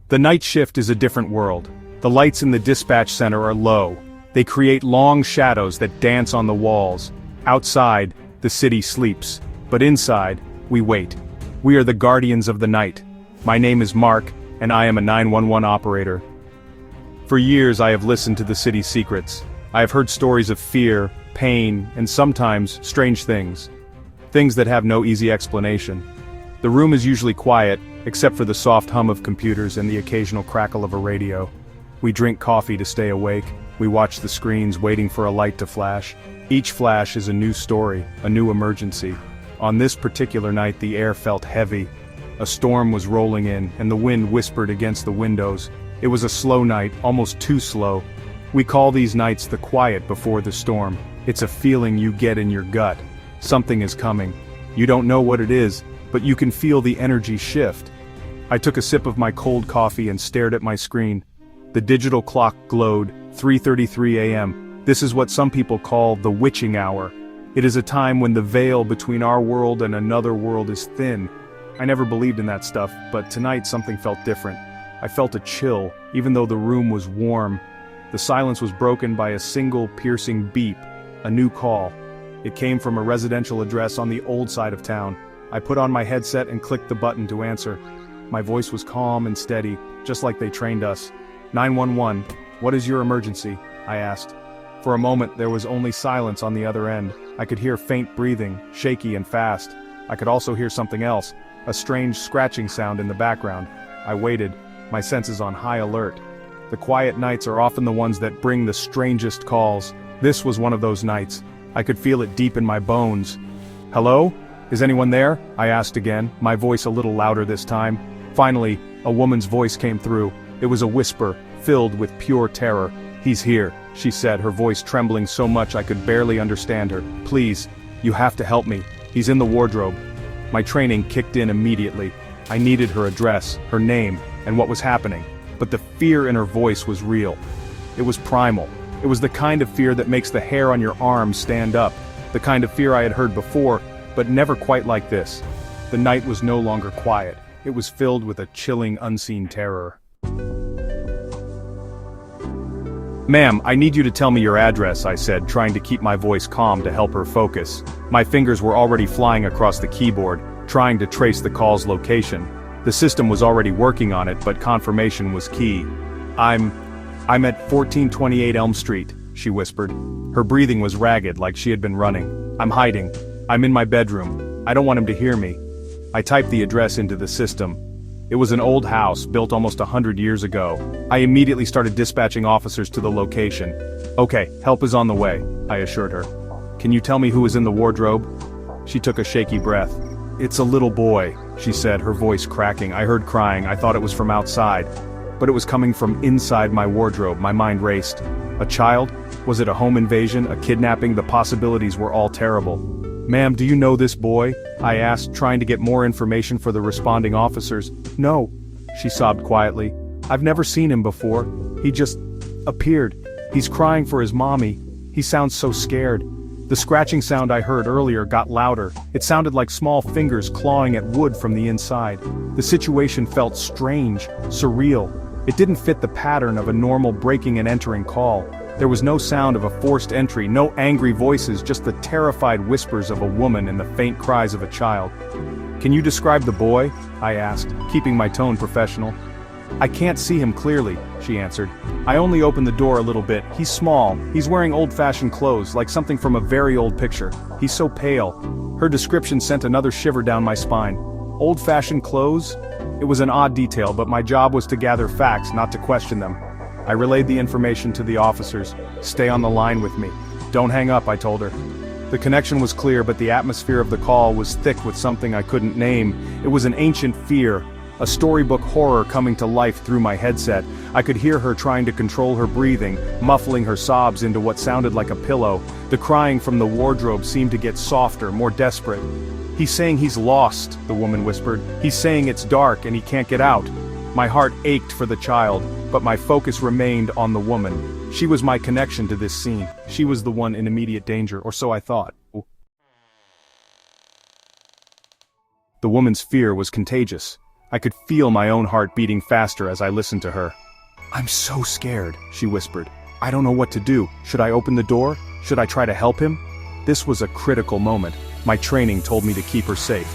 The night shift is a different world. The lights in the dispatch center are low. They create long shadows that dance on the walls. Outside, the city sleeps. But inside, we wait. We are the guardians of the night. My name is Mark, and I am a 911 operator. For years I have listened to the city's secrets. I have heard stories of fear, pain, and sometimes strange things. Things that have no easy explanation. The room is usually quiet, except for the soft hum of computers and the occasional crackle of a radio. We drink coffee to stay awake. We watch the screens waiting for a light to flash. Each flash is a new story, a new emergency. On this particular night the air felt heavy. A storm was rolling in, and the wind whispered against the windows. It was a slow night, almost too slow. We call these nights the quiet before the storm. It's a feeling you get in your gut. Something is coming. You don't know what it is, but you can feel the energy shift. I took a sip of my cold coffee and stared at my screen. The digital clock glowed, 3:33 a.m. This is what some people call the witching hour. It is a time when the veil between our world and another world is thin. I never believed in that stuff, but tonight something felt different. I felt a chill, even though the room was warm. The silence was broken by a single piercing beep, a new call. It came from a residential address on the old side of town. I put on my headset and clicked the button to answer. My voice was calm and steady, just like they trained us. 911, what is your emergency? I asked. For a moment there was only silence on the other end. I could hear faint breathing, shaky and fast. I could also hear something else, a strange scratching sound in the background. I waited, my senses on high alert. The quiet nights are often the ones that bring the strangest calls. This was one of those nights. I could feel it deep in my bones. Hello? Is anyone there? I asked again, my voice a little louder this time. Finally, a woman's voice came through. It was a whisper, filled with pure terror. He's here, she said, her voice trembling so much I could barely understand her. Please, you have to help me. He's in the wardrobe. My training kicked in immediately. I needed her address, her name, and what was happening. But the fear in her voice was real. It was primal. It was the kind of fear that makes the hair on your arms stand up. The kind of fear I had heard before, but never quite like this. The night was no longer quiet. It was filled with a chilling, unseen terror. Ma'am, I need you to tell me your address, I said, trying to keep my voice calm to help her focus. My fingers were already flying across the keyboard, trying to trace the call's location. The system was already working on it, but confirmation was key. I'm at 1428 Elm Street, she whispered. Her breathing was ragged, like she had been running. I'm hiding. I'm in my bedroom. I don't want him to hear me. I typed the address into the system. It was an old house, built almost 100 years ago. I immediately started dispatching officers to the location. Okay, help is on the way, I assured her. Can you tell me who is in the wardrobe? She took a shaky breath. It's a little boy, she said, her voice cracking. I heard crying. I thought it was from outside. But it was coming from inside my wardrobe. My mind raced. A child? Was it a home invasion, a kidnapping? The possibilities were all terrible. Ma'am, do you know this boy? I asked, trying to get more information for the responding officers. No, she sobbed quietly. I've never seen him before. He just appeared. He's crying for his mommy. He sounds so scared. The scratching sound I heard earlier got louder. It sounded like small fingers clawing at wood from the inside. The situation felt strange, surreal. It didn't fit the pattern of a normal breaking and entering call. There was no sound of a forced entry, no angry voices, just the terrified whispers of a woman and the faint cries of a child. Can you describe the boy? I asked, keeping my tone professional. I can't see him clearly, she answered. I only opened the door a little bit. He's small. He's wearing old-fashioned clothes, like something from a very old picture. He's so pale. Her description sent another shiver down my spine. Old-fashioned clothes? It was an odd detail, but my job was to gather facts, not to question them. I relayed the information to the officers. Stay on the line with me. Don't hang up, I told her. The connection was clear, but the atmosphere of the call was thick with something I couldn't name. It was an ancient fear, a storybook horror coming to life through my headset. I could hear her trying to control her breathing, muffling her sobs into what sounded like a pillow. The crying from the wardrobe seemed to get softer, more desperate. He's saying he's lost, the woman whispered. He's saying it's dark and he can't get out. My heart ached for the child, but my focus remained on the woman. She was my connection to this scene. She was the one in immediate danger, or so I thought. The woman's fear was contagious. I could feel my own heart beating faster as I listened to her. "I'm so scared," she whispered. "I don't know what to do. Should I open the door? Should I try to help him?" This was a critical moment. My training told me to keep her safe.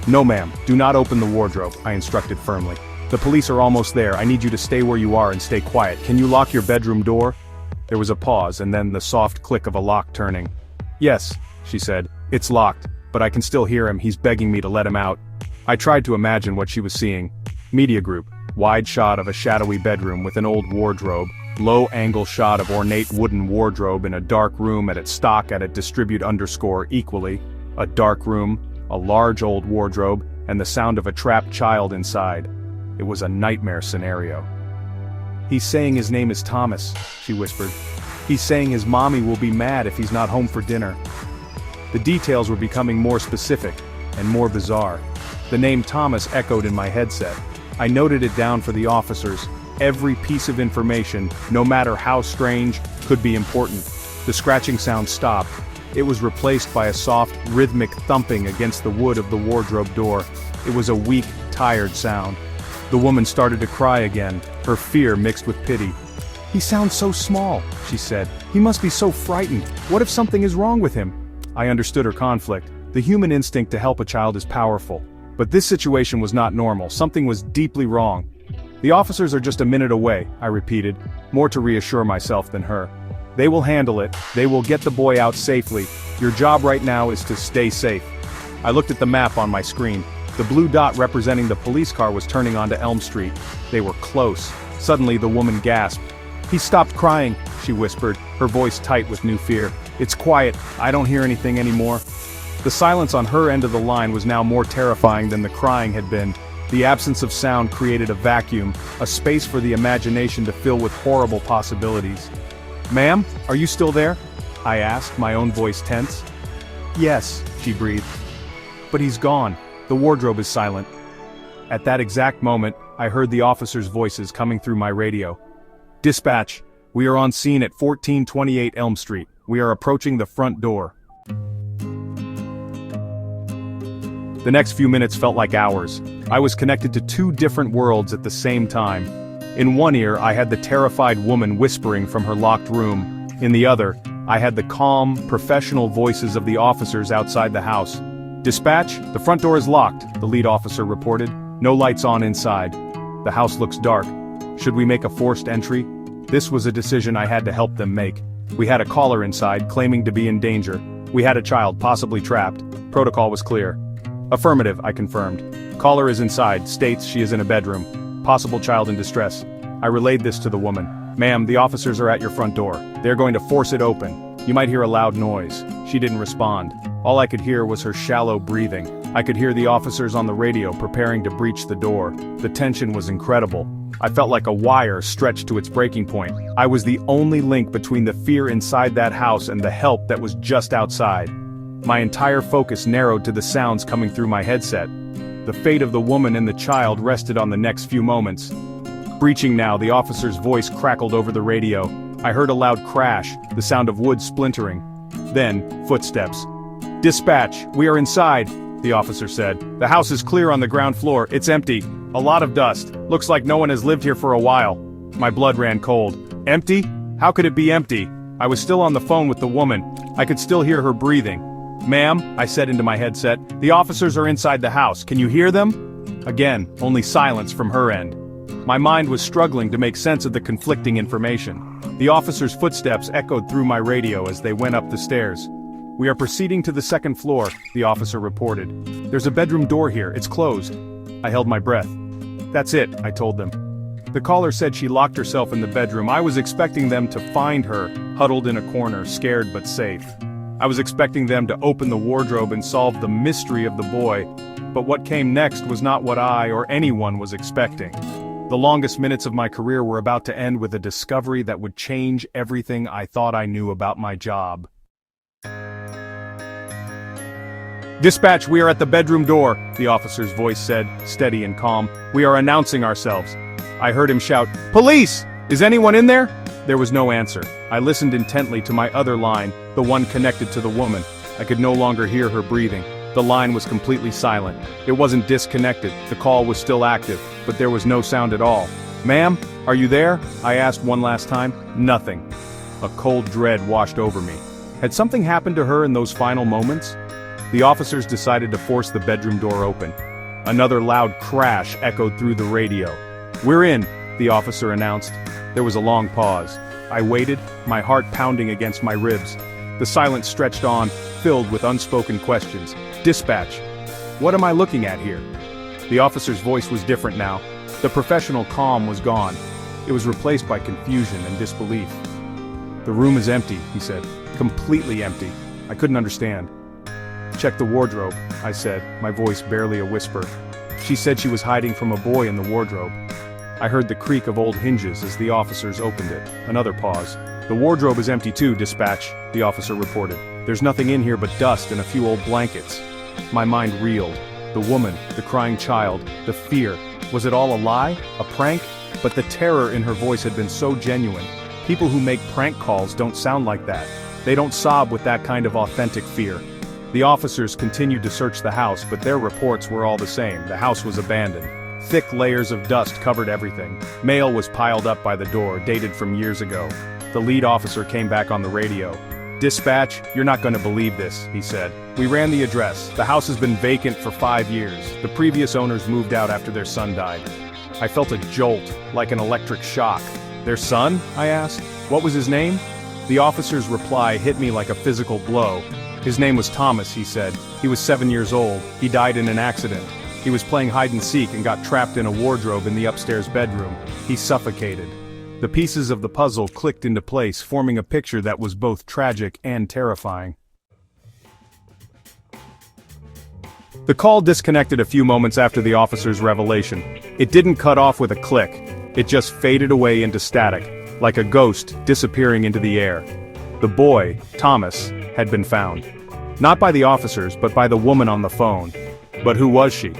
"No ma'am, do not open the wardrobe," I instructed firmly. "The police are almost there. I need you to stay where you are and stay quiet. Can you lock your bedroom door?" There was a pause and then the soft click of a lock turning. "Yes," she said, "it's locked, but I can still hear him. He's begging me to let him out." I tried to imagine what she was seeing. Media group, wide shot of a shadowy bedroom with an old wardrobe, low angle shot of ornate wooden wardrobe in a dark room at its stock at it distribute underscore equally, a dark room, a large old wardrobe, and the sound of a trapped child inside. It was a nightmare scenario. "He's saying his name is Thomas," she whispered. "He's saying his mommy will be mad if he's not home for dinner." The details were becoming more specific, and more bizarre. The name Thomas echoed in my headset. I noted it down for the officers. Every piece of information, no matter how strange, could be important. The scratching sound stopped. It was replaced by a soft, rhythmic thumping against the wood of the wardrobe door. It was a weak, tired sound. The woman started to cry again, her fear mixed with pity. "He sounds so small," she said. "He must be so frightened. What if something is wrong with him?" I understood her conflict. The human instinct to help a child is powerful. But this situation was not normal. Something was deeply wrong. "The officers are just a minute away," I repeated, more to reassure myself than her. "They will handle it. They will get the boy out safely. Your job right now is to stay safe." I looked at the map on my screen. The blue dot representing the police car was turning onto Elm Street. They were close. Suddenly the woman gasped. "He stopped crying," she whispered, her voice tight with new fear. "It's quiet. I don't hear anything anymore." The silence on her end of the line was now more terrifying than the crying had been. The absence of sound created a vacuum, a space for the imagination to fill with horrible possibilities. "Ma'am, are you still there?" I asked, my own voice tense. "Yes," she breathed. "But he's gone. The wardrobe is silent." At that exact moment, I heard the officers' voices coming through my radio. "Dispatch, we are on scene at 1428 Elm Street. We are approaching the front door." The next few minutes felt like hours. I was connected to two different worlds at the same time. In one ear, I had the terrified woman whispering from her locked room. In the other, I had the calm, professional voices of the officers outside the house. "Dispatch, the front door is locked," the lead officer reported. "No lights on inside. The house looks dark. Should we make a forced entry?" This was a decision I had to help them make. We had a caller inside, claiming to be in danger. We had a child, possibly trapped. Protocol was clear. "Affirmative," I confirmed. "Caller is inside, states she is in a bedroom. Possible child in distress." I relayed this to the woman. "Ma'am, the officers are at your front door. They're going to force it open. You might hear a loud noise." She didn't respond. All I could hear was her shallow breathing. I could hear the officers on the radio preparing to breach the door. The tension was incredible. I felt like a wire stretched to its breaking point. I was the only link between the fear inside that house and the help that was just outside. My entire focus narrowed to the sounds coming through my headset. The fate of the woman and the child rested on the next few moments. Breaching now, the officer's voice crackled over the radio. I heard a loud crash, the sound of wood splintering. Then, footsteps. "Dispatch, we are inside," the officer said. "The house is clear on the ground floor. It's empty. A lot of dust. Looks like no one has lived here for a while." My blood ran cold. Empty? How could it be empty? I was still on the phone with the woman. I could still hear her breathing. "Ma'am," I said into my headset, "the officers are inside the house. Can you hear them?" Again, only silence from her end. My mind was struggling to make sense of the conflicting information. The officers' footsteps echoed through my radio as they went up the stairs. "We are proceeding to the second floor," the officer reported. "There's a bedroom door here. It's closed." I held my breath. "That's it," I told them. The caller said she locked herself in the bedroom. I was expecting them to find her, huddled in a corner, scared but safe. I was expecting them to open the wardrobe and solve the mystery of the boy. But what came next was not what I or anyone was expecting. The longest minutes of my career were about to end with a discovery that would change everything I thought I knew about my job. "Dispatch, we are at the bedroom door," the officer's voice said, steady and calm. "We are announcing ourselves." I heard him shout, "Police! Is anyone in there?" There was no answer. I listened intently to my other line, the one connected to the woman. I could no longer hear her breathing. The line was completely silent. It wasn't disconnected, the call was still active, but there was no sound at all. "Ma'am, are you there?" I asked one last time. Nothing. A cold dread washed over me. Had something happened to her in those final moments? The officers decided to force the bedroom door open. Another loud crash echoed through the radio. "We're in," the officer announced. There was a long pause. I waited, my heart pounding against my ribs. The silence stretched on, filled with unspoken questions. "Dispatch. What am I looking at here?" The officer's voice was different now. The professional calm was gone. It was replaced by confusion and disbelief. "The room is empty," he said. "Completely empty." I couldn't understand. "Check the wardrobe," I said, my voice barely a whisper. She said she was hiding from a boy in the wardrobe. I heard the creak of old hinges as the officers opened it. Another pause. "The wardrobe is empty too, dispatch," the officer reported. "There's nothing in here but dust and a few old blankets." My mind reeled. The woman, the crying child, the fear. Was it all a lie? A prank? But the terror in her voice had been so genuine. People who make prank calls don't sound like that. They don't sob with that kind of authentic fear. The officers continued to search the house, but their reports were all the same. The house was abandoned. Thick layers of dust covered everything. Mail was piled up by the door, dated from years ago. The lead officer came back on the radio. "Dispatch, you're not going to believe this," he said. "We ran the address. The house has been vacant for 5 years. The previous owners moved out after their son died." I felt a jolt, like an electric shock. "Their son?" I asked. "What was his name?" The officer's reply hit me like a physical blow. "His name was Thomas," he said. "He was 7 years old. He died in an accident. He was playing hide and seek and got trapped in a wardrobe in the upstairs bedroom. He suffocated." The pieces of the puzzle clicked into place, forming a picture that was both tragic and terrifying. The call disconnected a few moments after the officer's revelation. It didn't cut off with a click. It just faded away into static, like a ghost disappearing into the air. The boy, Thomas, had been found. Not by the officers, but by the woman on the phone. But who was she?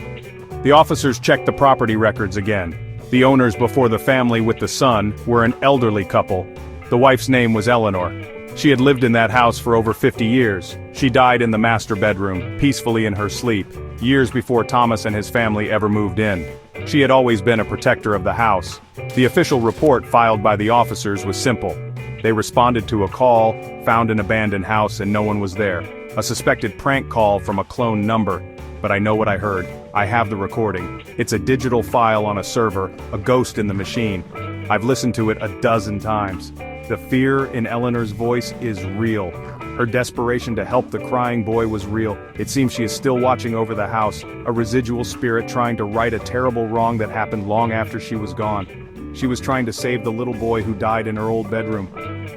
The officers checked the property records again. The owners before the family with the son were an elderly couple. The wife's name was Eleanor. She had lived in that house for over 50 years. She died in the master bedroom, peacefully in her sleep, years before Thomas and his family ever moved in. She had always been a protector of the house. The official report filed by the officers was simple. They responded to a call, found an abandoned house and no one was there. A suspected prank call from a cloned number. But I know what I heard. I have the recording. It's a digital file on a server, a ghost in the machine. I've listened to it a dozen times. The fear in Eleanor's voice is real. Her desperation to help the crying boy was real. It seems she is still watching over the house, a residual spirit trying to right a terrible wrong that happened long after she was gone. She was trying to save the little boy who died in her old bedroom.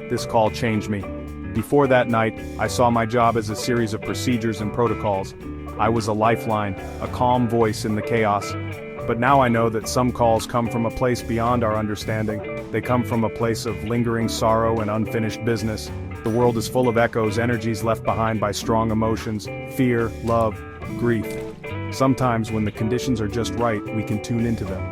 This call changed me. Before that night, I saw my job as a series of procedures and protocols. I was a lifeline, a calm voice in the chaos. But now I know that some calls come from a place beyond our understanding. They come from a place of lingering sorrow and unfinished business. The world is full of echoes, energies left behind by strong emotions, fear, love, grief. Sometimes when the conditions are just right, we can tune into them.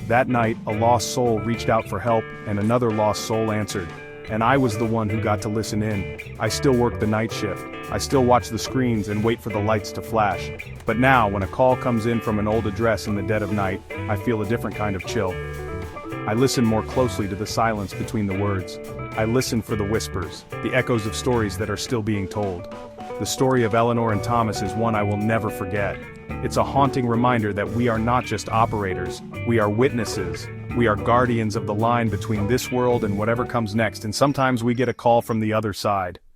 That night, a lost soul reached out for help, and another lost soul answered. And I was the one who got to listen in. I still work the night shift. I still watch the screens and wait for the lights to flash. But now, when a call comes in from an old address in the dead of night, I feel a different kind of chill. I listen more closely to the silence between the words. I listen for the whispers, the echoes of stories that are still being told. The story of Eleanor and Thomas is one I will never forget. It's a haunting reminder that we are not just operators, we are witnesses. We are guardians of the line between this world and whatever comes next, and sometimes we get a call from the other side.